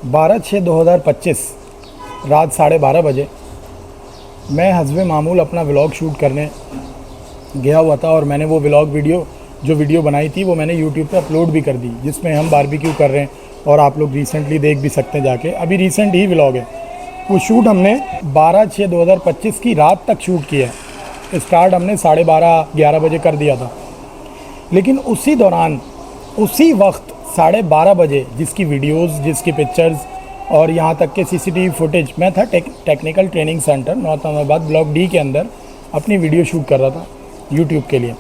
12/6/2025 रात 12:30 बजे मैं हस्बे मामूल अपना व्लॉग शूट करने गया हुआ था और मैंने वो व्लॉग वीडियो बनाई थी वो मैंने यूट्यूब पे अपलोड भी कर दी, जिसमें हम बारबेक्यू कर रहे हैं और आप लोग रिसेंटली देख भी सकते हैं जाके, अभी रिसेंट ही व्लॉग है। वो शूट हमने 12/6/2025 की रात तक शूट किया है। स्टार्ट हमने 12:30-11 बजे कर दिया था, लेकिन उसी दौरान उसी वक्त 12:30 बजे जिसकी वीडियोस, जिसकी पिक्चर्स और यहाँ तक के सीसीटीवी फुटेज, मैं था technical training centre north Ahmedabad block D के अंदर अपनी वीडियो शूट कर रहा था यूट्यूब के लिए।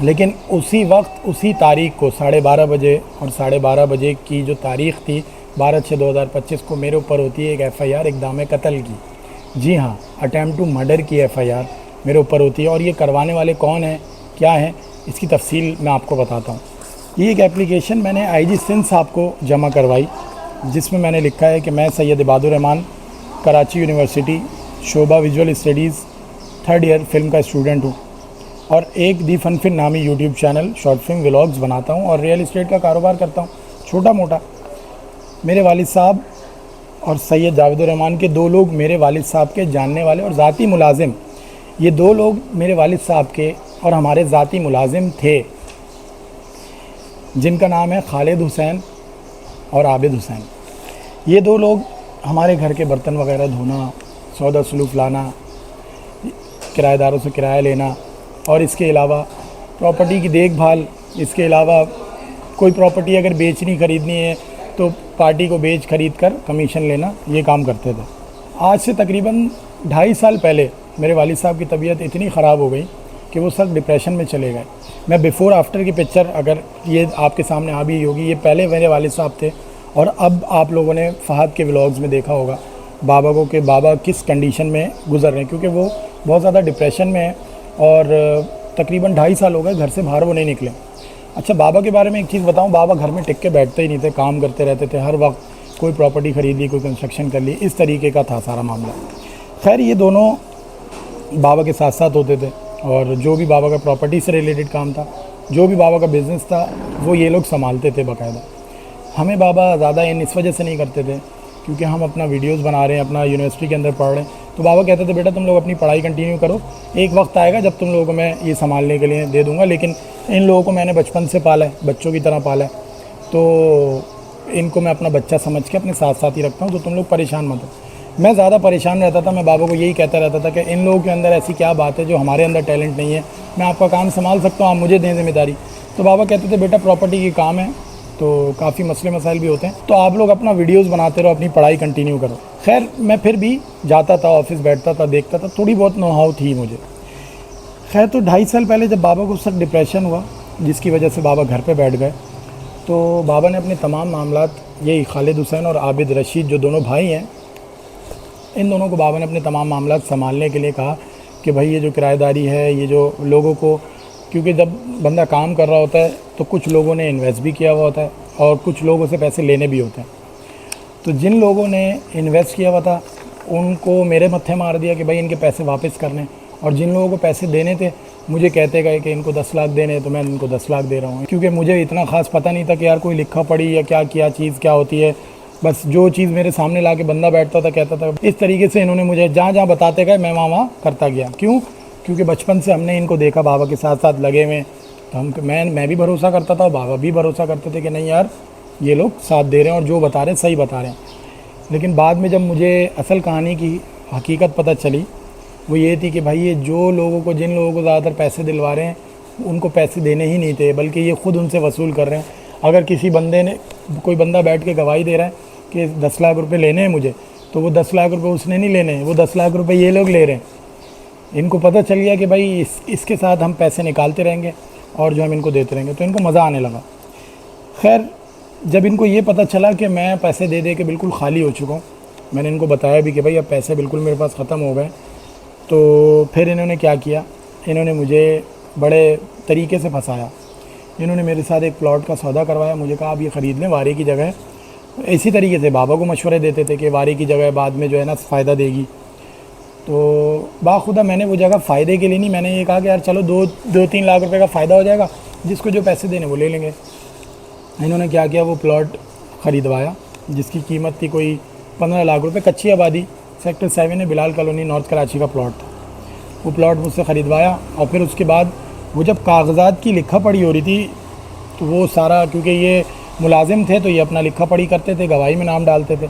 लेकिन उसी वक्त उसी तारीख को 12:30 बजे और 12:30 बजे की जो तारीख़ थी 12/6/2025 को मेरे ऊपर होती है एक FIR इक़दाम कत्ल की। जी हाँ, अटैम्प्ट टू मर्डर की FIR मेरे ऊपर होती है। और ये करवाने वाले कौन हैं, क्या हैं, इसकी तफसील मैं आपको बताता हूँ। ये एक एप्लीकेशन मैंने IG सिंध साहब को जमा करवाई, जिसमें मैंने लिखा है कि मैं सैयद इबादुर रहमान कराची यूनिवर्सिटी शोभा visual studies 3rd year film का स्टूडेंट हूँ और एक दी फन फिन नामी YouTube channel short film vlogs बनाता हूँ और रियल इस्टेट का कारोबार करता हूँ छोटा मोटा। मेरे वालिद साहब और सैयद जावेदुर रहमान के 2 लोग मेरे वालिद साहब के जानने वाले और ज़ाती मुलाजिम, ये 2 लोग मेरे वालिद साहब के और हमारे ज़ाती मुलाजिम थे, जिनका नाम है खालिद हुसैन और आबिद हुसैन। ये 2 लोग हमारे घर के बर्तन वगैरह धोना, सौदा सलूक लाना, किराएदारों से किराया लेना और इसके अलावा प्रॉपर्टी की देखभाल, इसके अलावा कोई प्रॉपर्टी अगर बेचनी ख़रीदनी है तो पार्टी को बेच खरीद कर कमीशन लेना, ये काम करते थे। आज से तकरीबन 2.5 साल पहले मेरे वालिद साहब की तबीयत इतनी ख़राब हो गई कि वो सख्त डिप्रेशन में चले गए। मैं बिफ़ोर आफ्टर की पिक्चर अगर ये आपके सामने आ भी होगी, ये पहले मेरे वालिद साहब थे और अब आप लोगों ने फ़हद के व्लॉग्स में देखा होगा बाबा को कि बाबा किस कंडीशन में गुज़र रहे हैं, क्योंकि वो बहुत ज़्यादा डिप्रेशन में है और तकरीबन 2.5 साल हो गए घर से बाहर वो नहीं निकले। अच्छा, बाबा के बारे में एक चीज़ बताऊं, बाबा घर में टिक के बैठते ही नहीं थे, काम करते रहते थे हर वक्त। कोई प्रॉपर्टी ख़रीद ली, कोई कंस्ट्रक्शन कर ली, इस तरीके का था सारा मामला। खैर, ये दोनों बाबा के साथ साथ होते थे और जो भी बाबा का प्रॉपर्टी से रिलेटेड काम था, जो भी बाबा का बिज़नेस था, वो ये लोग संभालते थे बाकायदा। हमें बाबा ज़्यादा इस वजह से नहीं करते थे क्योंकि हम अपना वीडियोस बना रहे हैं, अपना यूनिवर्सिटी के अंदर पढ़ रहे हैं, तो बाबा कहते थे बेटा तुम लोग अपनी पढ़ाई कंटिन्यू करो, एक वक्त आएगा जब तुम लोगों को मैं ये संभालने के लिए दे दूँगा। लेकिन इन लोगों को मैंने बचपन से पाला है, बच्चों की तरह पाला है, तो इनको मैं अपना बच्चा समझ के अपने साथ साथ ही रखता हूँ, तो तुम लोग परेशान मत हो। मैं ज़्यादा परेशान रहता था, मैं बाबा को यही कहता रहता था कि इन लोगों के अंदर ऐसी क्या बात है जो हमारे अंदर टैलेंट नहीं है, मैं आपका काम संभाल सकता हूँ, आप मुझे दें जिम्मेदारी। तो बाबा कहते थे बेटा प्रॉपर्टी की काम है तो काफ़ी मसले मसाइल भी होते हैं, तो आप लोग अपना वीडियोस बनाते रहो, अपनी पढ़ाई कंटिन्यू करो। खैर, मैं फिर भी जाता था, ऑफिस बैठता था, देखता था, थोड़ी बहुत नोहाव थी मुझे। खैर, तो 2.5 साल पहले जब बाबा को सख्त डिप्रेशन हुआ, जिसकी वजह से बाबा घर पे बैठ गए, तो बाबा ने अपने तमाम मामलात, यही खालिद हुसैन और आबिद रशीद जो दोनों भाई हैं, इन दोनों को बाबा ने अपने तमाम मामलात संभालने के लिए कहा कि भाई ये जो किराएदारी है, ये जो लोगों को, क्योंकि जब बंदा काम कर रहा होता है तो कुछ लोगों ने इन्वेस्ट भी किया हुआ होता है और कुछ लोगों से पैसे लेने भी होते हैं। तो जिन लोगों ने इन्वेस्ट किया हुआ था उनको मेरे मत्थे मार दिया कि भाई इनके पैसे वापस करने, और जिन लोगों को पैसे देने थे मुझे कहते गए कि इनको 10 लाख देने, तो मैं इनको 10 लाख दे रहा हूँ, क्योंकि मुझे इतना ख़ास पता नहीं था कि यार कोई लिखा पढ़ी या क्या चीज़ क्या होती है। बस जो चीज़ मेरे सामने ला के बंदा बैठता था कहता था, इस तरीके से इन्होंने मुझे जहाँ जहाँ बताते गए मैं वहाँ करता गया। क्यों? क्योंकि बचपन से हमने इनको देखा बाबा के साथ साथ लगे हुए, तो मैं भी भरोसा करता था और बाबा भी भरोसा करते थे कि नहीं यार ये लोग साथ दे रहे हैं और जो बता रहे हैं सही बता रहे हैं। लेकिन बाद में जब मुझे असल कहानी की हकीकत पता चली, वो ये थी कि भाई ये जो लोगों को, जिन लोगों को ज़्यादातर पैसे दिलवा रहे हैं उनको पैसे देने ही नहीं थे, बल्कि ये ख़ुद उनसे वसूल कर रहे हैं। अगर किसी बंदे ने, कोई बंदा बैठ के गवाही दे रहा है कि 10 लाख रुपये लेने हैं मुझे, तो वो 10 लाख रुपये उसने नहीं लेने हैं, वो 10 लाख रुपये ये लोग ले रहे हैं। इनको पता चल गया कि भाई इसके साथ हम पैसे निकालते रहेंगे और जो हम इनको देते रहेंगे, तो इनको मज़ा आने लगा। खैर, जब इनको ये पता चला कि मैं पैसे दे दे के बिल्कुल खाली हो चुका हूँ, मैंने इनको बताया भी कि भाई अब पैसे बिल्कुल मेरे पास ख़त्म हो गए, तो फिर इन्होंने क्या किया, इन्होंने मुझे बड़े तरीके से फंसाया। इन्होंने मेरे साथ एक प्लॉट का सौदा करवाया, मुझे कहा आप ये ख़रीद लें, वारे की जगह है। इसी तरीके से बाबा को मशवरे देते थे कि वारे की जगह बाद में जो है ना फ़ायदा देगी। तो बाखुदा मैंने वो जगह फ़ायदे के लिए नहीं, मैंने ये कहा कि यार चलो 2-3 लाख रुपए का फ़ायदा हो जाएगा, जिसको जो पैसे देने वो ले लेंगे। इन्होंने क्या किया, वो प्लॉट ख़रीदवाया जिसकी कीमत थी कोई 15 लाख रुपए। कच्ची आबादी, सेक्टर 7 है, बिलाल कॉलोनी, नॉर्थ कराची का प्लॉट था। वो प्लॉट मुझसे ख़रीदवाया और फिर उसके बाद वो जब कागजात की लिखा पढ़ी हो रही थी तो वो सारा, क्योंकि ये मुलाजिम थे तो ये अपना लिखा पढ़ी करते थे, गवाही में नाम डालते थे,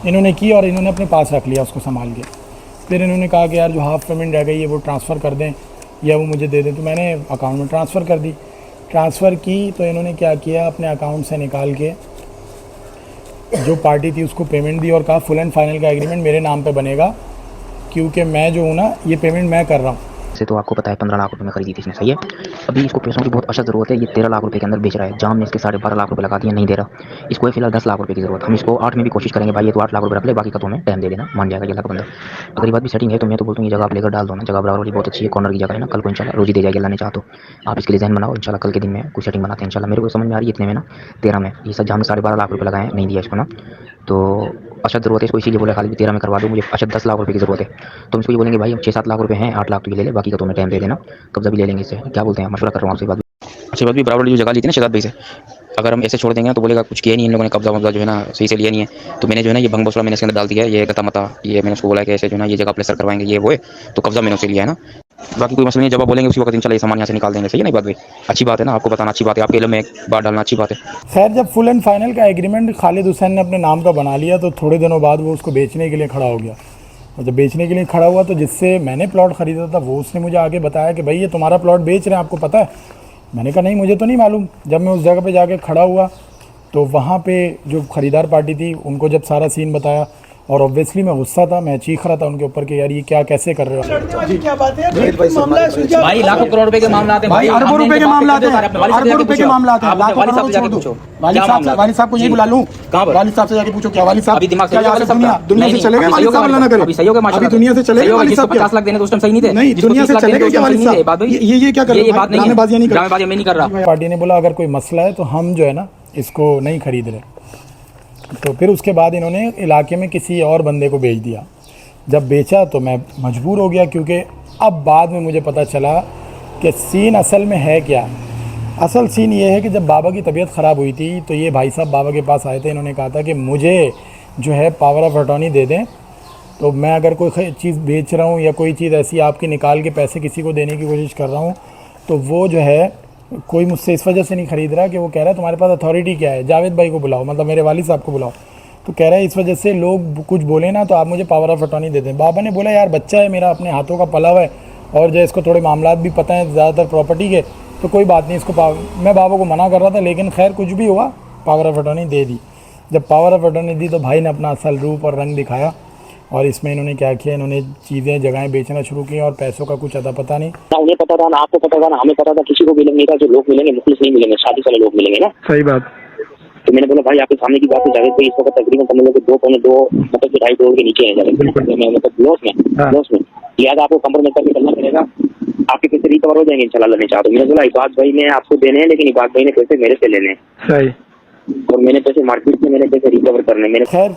इन्होंने की और इन्होंने अपने पास रख लिया उसको संभाल के। फिर इन्होंने कहा कि यार जो हाफ़ पेमेंट रह गई है वो ट्रांसफ़र कर दें या वो मुझे दे दें, तो मैंने अकाउंट में ट्रांसफ़र कर दी। ट्रांसफ़र की तो इन्होंने क्या किया, अपने अकाउंट से निकाल के जो पार्टी थी उसको पेमेंट दी और कहा फुल एंड फाइनल का एग्रीमेंट मेरे नाम पे बनेगा, क्योंकि मैं जो हूँ ना ये पेमेंट मैं कर रहा हूँ। से तो आपको पता है 15 लाख रुपए में खरीदी थी इसने, सही है। अभी इसको पैसों की बहुत अशद ज़रूरत है, ये 13 लाख रुपए के अंदर बेच रहा है। जाम ने इसके 12.5 लाख रुपए लगा दिया, नहीं दे रहा। इसको फिलहाल 10 लाख रुपए की ज़रूरत। हम इसको 8 में भी कोशिश करेंगे भाई, ये तो 8 लाख रुपए रख ले, बाकी का तो हमें टाइम दे देना, मान जाएगा ये अल्लाह का बंदा। अगर ये बात भी सेटिंग है तो मैं तो बोलता हूँ ये जगह आप लेकर डाल दो ना, जगह बराबर वाली बहुत अच्छी है, कॉर्नर की जगह है ना, कल को इंशाल्लाह रोजी दे जाएगी अल्लाह ने चाहा तो। आप इसके लिए ज़हन बनाओ, इंशाल्लाह कल के दिन में कुछ सेटिंग बनाते हैं इंशाल्लाह। मेरे को समझ में आ रही है इतने में ना, 13 में ये सब जाम ने 12.5 लाख रुपए लगाए, नहीं दिया इसको ना, तो अशद ज़रूरत है इसको, इसीलिए बोला खाली 13 में करवा दो, मुझे अशद 10 लाख रुपए की ज़रूरत है। तो इसको ये बोलेंगे भाई हम 6-7 लाख रुपए हैं, 8 लाख तो ये ले ले, बाकी का तो हमें टाइम दे देना, कब्जा भी ले लेंगे इससे। क्या बोलते हैं, मशवरा कर रहा हूँ आपसे। बात अच्छी बात भी बराबर जो जगह ली थी ना शहजाद भाई से, अगर हम ऐसे छोड़ देंगे तो बोलेगा कुछ किया नहीं इन लोगों ने, कब्जा वब्जा जो है ना सही से लिया नहीं है। तो मैंने जो है ना ये भंग बसरा मैंने इसके अंदर डाल दिया है, ये गता मता, ये मैंने उसको बोला कि ऐसे जो है ना ये जगह प्लेसर करवाएंगे, ये वो है, तो कब्जा मैंने उसे लिया है ना। बाकी कोई मसला नहीं, जब आप बोलेंगे उसी वक्त इंशाल्लाह ये सामान यहाँ से निकाल देंगे, सही है ना बात भाई। अच्छी बात है ना, आपको बताना अच्छी बात है, आपके इल्म में एक बात डालना अच्छी बात है। खैर जब फुल एंड फाइनल का एग्रीमेंट खालिद हुसैन ने अपने नाम का बना लिया तो थोड़े दिनों बाद वो उसको बेचने के लिए खड़ा हो गया। और जब बेचने के लिए खड़ा हुआ तो जिससे मैंने प्लॉट ख़रीदा था वो उसने मुझे आगे बताया कि भाई ये तुम्हारा प्लॉट बेच रहे हैं, आपको पता है। मैंने कहा नहीं मुझे तो नहीं मालूम। जब मैं उस जगह पे जाके खड़ा हुआ तो वहाँ पे जो ख़रीदार पार्टी थी उनको जब सारा सीन बताया, और ऑब्वियसली मैं गुस्सा था, मैं चीख रहा था उनके ऊपर कि यार ये क्या कैसे कर रहे हो। क्या बात है भाई, लाखों करोड़ रुपए के मामला आते हैं भाई, अरबों रुपए के मामला आते हैं, अरबों रुपए के मामला आते हैं। वालिद साहब से जाके पूछो, वालिद साहब को यही बुला लूं, वालिद साहब से जाके पूछो क्या वालिद साहब अभी दिमाग क्या दुनिया से चलेगा वालिद साहब, अल्लाह ना करे। अभी सही हो गया माशाल्लाह, अभी दुनिया से चलेगा वालिद साहब। 50 लाख देने तो उस टाइम सही नहीं थे, नहीं दुनिया से चलेगा क्या वालिद साहब, ये क्या कर रहे हैं, ड्रामेबाजी नहीं कर रहा, ड्रामेबाजी मैं नहीं कर रहा। पार्टी ने बोला अगर कोई मसला है तो हम जो है ना इसको नहीं खरीद रहे। तो फिर उसके बाद इन्होंने इलाके में किसी और बंदे को बेच दिया। जब बेचा तो मैं मजबूर हो गया, क्योंकि अब बाद में मुझे पता चला कि सीन असल में है क्या। असल सीन ये है कि जब बाबा की तबीयत ख़राब हुई थी तो ये भाई साहब बाबा के पास आए थे। इन्होंने कहा था कि मुझे जो है पावर ऑफ अटॉर्नी दे दें, तो मैं अगर कोई चीज़ बेच रहा हूँ या कोई चीज़ ऐसी आपकी निकाल के पैसे किसी को देने की कोशिश कर रहा हूँ तो वो जो है कोई मुझसे इस वजह से नहीं ख़रीद रहा कि वो कह रहा है तुम्हारे पास अथॉरिटी क्या है, जावेद भाई को बुलाओ, मतलब मेरे वालिद साहब को बुलाओ। तो कह रहा है इस वजह से लोग कुछ बोले ना तो आप मुझे पावर ऑफ अटॉर्नी दे दें। बाबा ने बोला यार बच्चा है मेरा, अपने हाथों का पला हुआ है और जो इसको थोड़े मामलात भी पता हैं ज़्यादातर प्रॉपर्टी के, तो कोई बात नहीं इसको मैं बाबा को मना कर रहा था, लेकिन खैर कुछ भी हुआ पावर ऑफ अटॉर्नी दे दी। जब पावर ऑफ अटॉर्नी दी तो भाई ने अपना असल रूप और रंग दिखाया, और इसमें इन्होंने क्या किया, इन्होंने चीज़ें जगहें बेचना शुरू की और पैसों का कुछ अता पता नहीं। ना उन्हें पता था, ना आपको पता था, ना हमें पता था, किसी को मिलेंगे का जो लोग मिलेंगे मुखलिस नहीं मिलेंगे, शादी वाले लोग मिलेंगे ना। सही बात। तो मैंने बोला भाई आपके सामने की बात है, जावेद भाई इस वक्त तकरीबन समझ लो कि 2.2 मतलब 2.5 करोड़ के नीचे है जावेद, मतलब लॉस में लिहाजा आपको कंप्रोमाइज करके चलना पड़ेगा, आपके पैसे रिकवर हो जाएंगे इंशाल्लाह लेने चाहते। मैंने बोला इबाद भाई ने आपको देने हैं, लेकिन इबाद भाई ने पैसे मेरे से लेने हैं, सही, और मैंने पैसे मार्केट से मैंने पैसे रिकवर करने मेरे। खैर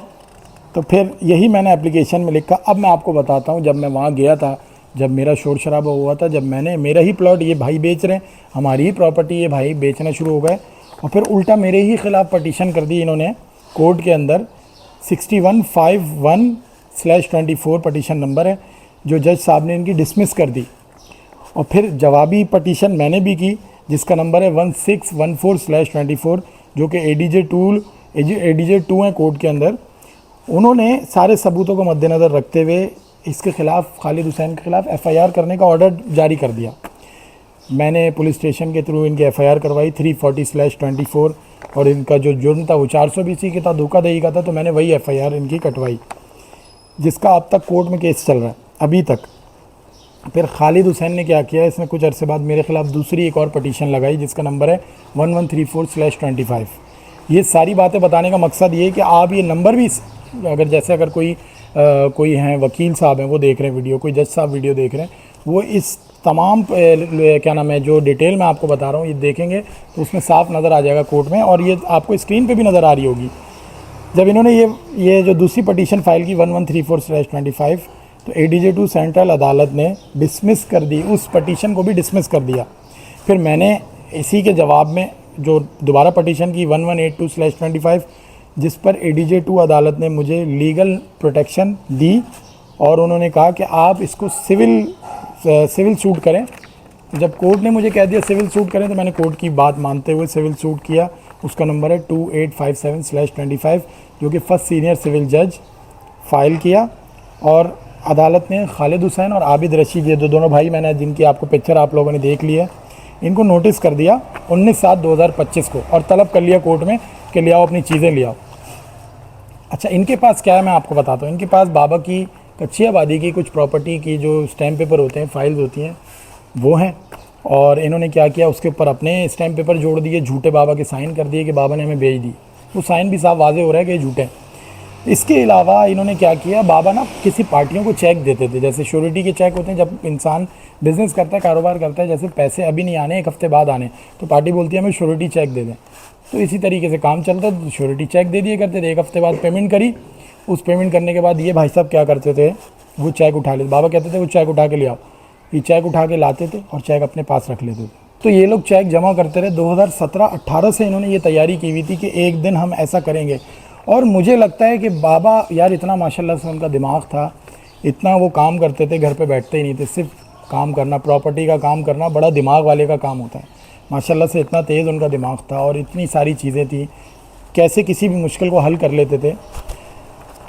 तो फिर यही मैंने एप्लीकेशन में लिखा। अब मैं आपको बताता हूँ, जब मैं वहाँ गया था, जब मेरा शोर शराबा हुआ था, जब मैंने मेरा ही प्लॉट ये भाई बेच रहे हैं, हमारी ही प्रॉपर्टी ये भाई बेचना शुरू हो गए, और फिर उल्टा मेरे ही ख़िलाफ़ पटिशन कर दी इन्होंने कोर्ट के अंदर। 6151/24 पटिशन नंबर है, जो जज साहब ने इनकी डिसमिस कर दी। और फिर जवाबी पटिशन मैंने भी की जिसका नंबर है 1614/24, जो कि ADJ 2 है कोर्ट के अंदर। उन्होंने सारे सबूतों को मद्देनज़र रखते हुए इसके ख़िलाफ़, खालिद हुसैन के ख़िलाफ़ FIR करने का ऑर्डर जारी कर दिया। मैंने पुलिस स्टेशन के थ्रू इनकी FIR करवाई 340/24, और इनका जो जुर्म था वो 420 का था, धोखाधड़ी का था, तो मैंने वही FIR इनकी कटवाई, जिसका अब तक कोर्ट में केस चल रहा है अभी तक। फिर खालिद हुसैन ने क्या किया, इसने कुछ अरसे बाद मेरे ख़िलाफ़ दूसरी एक और पटिशन लगाई जिसका नंबर है 1134/25। ये सारी बातें बताने का मकसद ये है कि आप ये नंबर भी, अगर जैसे अगर कोई हैं वकील साहब हैं वो देख रहे हैं वीडियो, कोई जज साहब वीडियो देख रहे हैं, वो इस तमाम क्या नाम है जो डिटेल मैं आपको बता रहा हूँ ये देखेंगे तो उसमें साफ नज़र आ जाएगा कोर्ट में, और ये आपको स्क्रीन पे भी नज़र आ रही होगी। जब इन्होंने ये जो दूसरी पटिशन फाइल की 1134/25, तो ADJ 2 सेंट्रल अदालत ने डिसमिस कर दी, उस पटिशन को भी डिसमिस कर दिया। फिर मैंने इसी के जवाब में जो दोबारा पटिशन की 1182/25, जिस पर ADJ 2 अदालत ने मुझे लीगल प्रोटेक्शन दी और उन्होंने कहा कि आप इसको सिविल सूट करें। जब कोर्ट ने मुझे कह दिया सिविल सूट करें तो मैंने कोर्ट की बात मानते हुए सिविल सूट किया। उसका नंबर है 2857/25, जो कि फर्स्ट सीनियर सिविल जज फाइल किया। और अदालत ने खालिद हुसैन और आबिद रशीद, ये दोनों भाई मैंने जिनकी आपको पिक्चर आप लोगों ने देख ली है, इनको नोटिस कर दिया 19/7/2025 को और तलब कर लिया कोर्ट में कि ले आओ अपनी चीज़ें ले आओ। अच्छा, इनके पास क्या है मैं आपको बताता हूँ। इनके पास बाबा की कच्ची आबादी की कुछ प्रॉपर्टी की जो स्टैम्प पेपर होते हैं, फाइल्स होती हैं, वो हैं। और इन्होंने क्या किया, उसके ऊपर अपने स्टैम्प पेपर जोड़ दिए, झूठे बाबा के साइन कर दिए कि बाबा ने हमें बेच दी। वो साइन भी साफ वाजे हो रहा है कि ये झूठे हैं। इसके अलावा इन्होंने क्या किया, बाबा ना किसी पार्टियों को चेक देते थे, जैसे श्योरिटी के चेक होते हैं। जब इंसान बिज़नेस करता है, कारोबार करता है, जैसे पैसे अभी नहीं आने, 1 हफ्ते बाद आने, तो पार्टी बोलती है हमें श्योरिटी चेक दे दें। तो इसी तरीके से काम चलता है, तो श्योरिटी चेक दे दिए करते थे। 1 हफ्ते बाद पेमेंट करी, उस पेमेंट करने के बाद ये भाई साहब क्या करते थे, वो चेक उठा लेते। बाबा कहते थे वो चेक उठा के ले आओ, ये चेक उठा के लाते थे और चेक अपने पास रख लेते थे। तो ये लोग चेक जमा करते रहे। 2017-18 से इन्होंने ये तैयारी की हुई थी कि एक दिन हम ऐसा करेंगे। और मुझे लगता है कि बाबा यार इतना माशाल्लाह से उनका दिमाग था, इतना वो काम करते थे, घर पे बैठते ही नहीं थे। सिर्फ काम करना, प्रॉपर्टी का काम करना बड़ा दिमाग वाले का काम होता है। माशाल्लाह से इतना तेज़ उनका दिमाग था और इतनी सारी चीज़ें थी, कैसे किसी भी मुश्किल को हल कर लेते थे।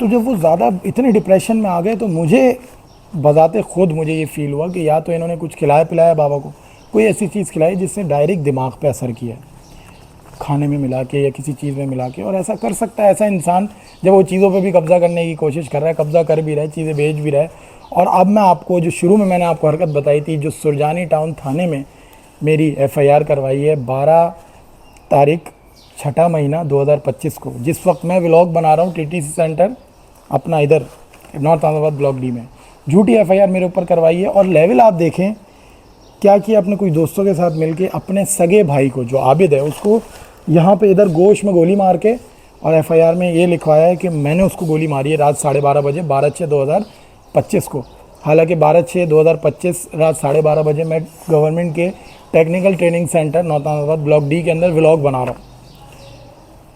तो जब वो ज़्यादा इतने डिप्रेशन में आ गए तो मुझे बजाते खुद मुझे ये फ़ील हुआ कि या तो इन्होंने कुछ खिलाया पिलाया बाबा को, कोई ऐसी चीज़ खिलाई जिसने डायरेक्ट दिमाग पे असर किया, खाने में मिला के या किसी चीज़ में मिला के। और ऐसा कर सकता है ऐसा इंसान जब वो चीज़ों पे भी कब्ज़ा करने की कोशिश कर रहा है, कब्ज़ा कर भी रहा है, चीज़ें बेच भी रहा है। और अब मैं आपको जो शुरू में मैंने आपको हरकत बताई थी, जो सुरजानी टाउन थाने में मेरी FIR करवाई है 12 तारीख 6 महीना 2025 को, जिस वक्त मैं व्लॉग बना रहा हूँ TTC सेंटर अपना इधर नॉर्थ अहमदाबाद ब्लॉक D में, झूठी FIR मेरे ऊपर करवाई है। और लेवल आप देखें क्या किया, अपने कुछ दोस्तों के साथ मिलके अपने सगे भाई को जो आबिद है उसको यहाँ पे इधर गोश में गोली मार के, और FIR में ये लिखवाया है कि मैंने उसको गोली मारी है रात 12:30 बजे 12/6/2025 को। हालांकि 12/6/2025 रात 12:30 बजे मैं गवर्नमेंट के technical training centre north Ahmedabad block D के अंदर व्लॉग बना रहा हूँ।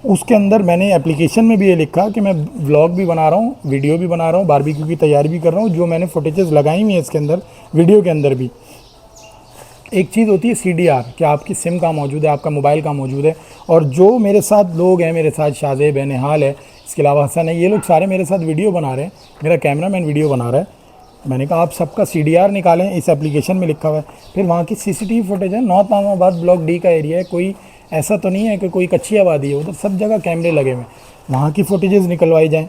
उसके अंदर मैंने एप्लीकेशन में भी ये लिखा कि मैं व्लॉग भी बना रहा हूँ, वीडियो भी बना रहा हूँ, बारबेक्यू की तैयारी भी कर रहा हूँ। जो मैंने फुटेजेस लगाई हुई है इसके अंदर, वीडियो के अंदर भी। एक चीज़ होती है CDR कि आपकी सिम कहाँ मौजूद है, आपका मोबाइल कहाँ मौजूद है। और जो मेरे साथ लोग हैं, मेरे साथ शाहजेब है, निहाल है, इसके अलावा हसन है, ये लोग सारे मेरे साथ वीडियो बना रहे हैं, मेरा कैमरामैन वीडियो बना रहा है। मैंने कहा आप सबका CDR निकालें, इस एप्लीकेशन में लिखा हुआ है। फिर वहाँ की CCTV फुटेज है, नॉर्थ अहमदाबाद ब्लॉक D का एरिया है, कोई ऐसा तो नहीं है कि कोई कच्ची आबादी है, उधर सब जगह कैमरे लगे हुए हैं, वहाँ की फुटेजेस निकलवाई जाएँ।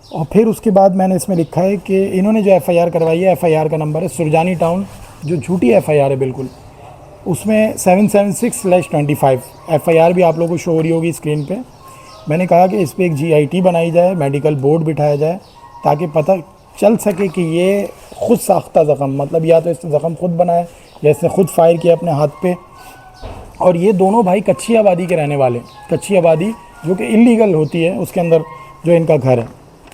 और फिर उसके बाद मैंने इसमें लिखा है कि इन्होंने जो FIR करवाई है, FIR का नंबर है सुरजानी टाउन, जो झूठी FIR है बिल्कुल, उसमें 776/25 FIR भी आप लोगों को शो हो रही होगी स्क्रीन पे। मैंने कहा कि इस पर एक GIT बनाई जाए, मेडिकल बोर्ड बिठाया जाए, ताकि पता चल सके कि ये खुद साख्ता ज़ख़म, मतलब या तो इसने ज़ख़म खुद बनाया या इसने खुद फायर किया अपने हाथ पे। और ये दोनों भाई कच्ची आबादी के रहने वाले, कच्ची आबादी जो कि इलीगल होती है उसके अंदर जो इनका घर है।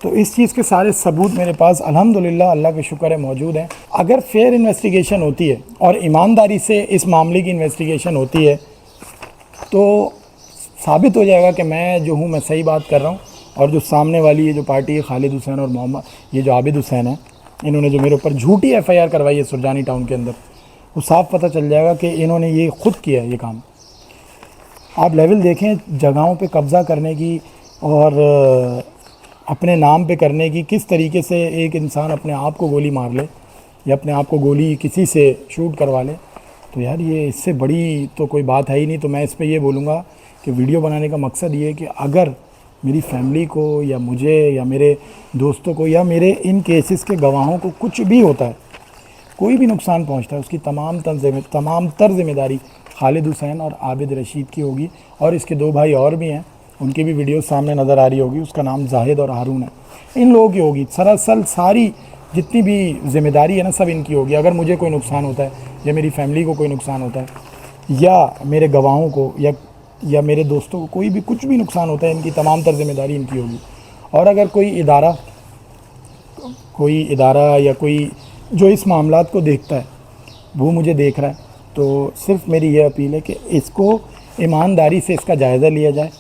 तो इस चीज़ के सारे सबूत मेरे पास अल्हम्दुलिल्लाह अल्लाह के शुक्र है मौजूद हैं। अगर फेयर इन्वेस्टिगेशन होती है और ईमानदारी से इस मामले की इन्वेस्टिगेशन होती है तो साबित हो जाएगा कि मैं जो हूँ मैं सही बात कर रहा हूँ। और जो सामने वाली ये जो पार्टी है, खालिद हुसैन और मोहम्मद, ये जो आबिद हुसैन है, इन्होंने जो मेरे ऊपर झूठी FIR करवाई है सुरजानी टाउन के अंदर, वो साफ पता चल जाएगा कि इन्होंने ये खुद किया है ये काम। आप लेवल देखें जगहों पे कब्ज़ा करने की और अपने नाम पे करने की, किस तरीके से एक इंसान अपने आप को गोली मार ले या अपने आप को गोली किसी से शूट करवा ले। तो यार ये इससे बड़ी तो कोई बात है ही नहीं। तो मैं इस पे ये बोलूँगा कि वीडियो बनाने का मकसद ये है कि अगर मेरी फैमिली को या मुझे या मेरे दोस्तों को या मेरे इन केसेस के गवाहों को कुछ भी होता है, कोई भी नुकसान पहुंचता है, उसकी तमाम तर जिम्मेदारी खालिद हुसैन और आबिद रशीद की होगी। और इसके 2 भाई और भी हैं, उनकी भी वीडियो सामने नज़र आ रही होगी, उसका नाम जाहिद और हारून है। इन लोगों की होगी सरासल, सारी जितनी भी जिम्मेदारी है ना सब इनकी होगी। अगर मुझे कोई नुकसान होता है या मेरी फैमिली को कोई नुकसान होता है या मेरे गवाहों को या मेरे दोस्तों को कोई भी कुछ भी नुकसान होता है, इनकी तमाम तर जिम्मेदारी इनकी होगी। और अगर कोई इदारा या कोई जो इस मामलात को देखता है वो मुझे देख रहा है, तो सिर्फ मेरी ये अपील है कि इसको ईमानदारी से इसका जायज़ा लिया जाए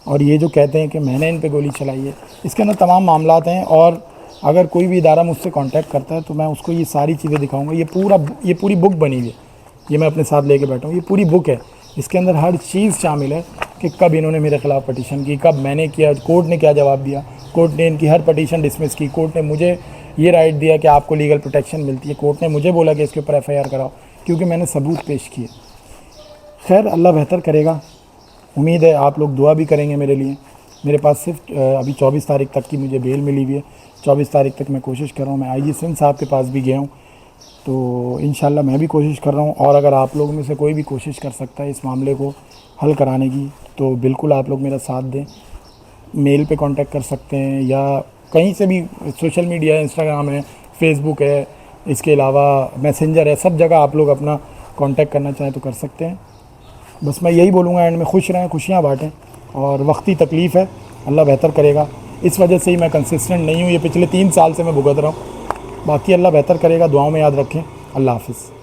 और ये जो कहते हैं कि मैंने इन पे गोली चलाई है, इसके अंदर तमाम मामलात हैं। और अगर कोई भी इदारा मुझसे कांटेक्ट करता है तो मैं उसको ये सारी चीज़ें दिखाऊंगा। ये पूरी बुक बनी हुई है, ये मैं अपने साथ लेके बैठा हूँ। ये पूरी बुक है, इसके अंदर हर चीज़ शामिल है कि कब इन्होंने मेरे ख़िलाफ़ पटिशन की, कब मैंने किया, कोर्ट ने क्या जवाब दिया, कोर्ट ने इनकी हर पटिशन डिसमिस की, कोर्ट ने मुझे ये राइट दिया कि आपको लीगल प्रोटेक्शन मिलती है, कोर्ट ने मुझे बोला कि इसके ऊपर FIR कराओ क्योंकि मैंने सबूत पेश किए। खैर अल्लाह बेहतर करेगा, उम्मीद है आप लोग दुआ भी करेंगे मेरे लिए। मेरे पास सिर्फ अभी 24 तारीख तक की मुझे बेल मिली हुई है। 24 तारीख तक मैं कोशिश कर रहा हूँ। मैं IG सिंध साहब के पास भी गया हूँ, तो इंशाल्लाह मैं भी कोशिश कर रहा हूँ। और अगर आप लोगों में से कोई भी कोशिश कर सकता है इस मामले को हल कराने की तो बिल्कुल आप लोग मेरा साथ दें। मेल पे कांटेक्ट कर सकते हैं या कहीं से भी, सोशल मीडिया है, इंस्टाग्राम है, फेसबुक है, इसके अलावा मैसेंजर है, सब जगह आप लोग अपना कांटेक्ट करना चाहें तो कर सकते हैं। बस मैं यही बोलूँगा एंड में खुश रहें, खुशियाँ बाँटें। और वक्ती तकलीफ़ है, अल्लाह बेहतर करेगा। इस वजह से ही मैं कंसिस्टेंट नहीं हूँ, ये पिछले 3 साल से मैं भुगत रहा हूँ। बाकी अल्लाह बेहतर करेगा, दुआओं में याद रखें। अल्लाह हाफ़िज़।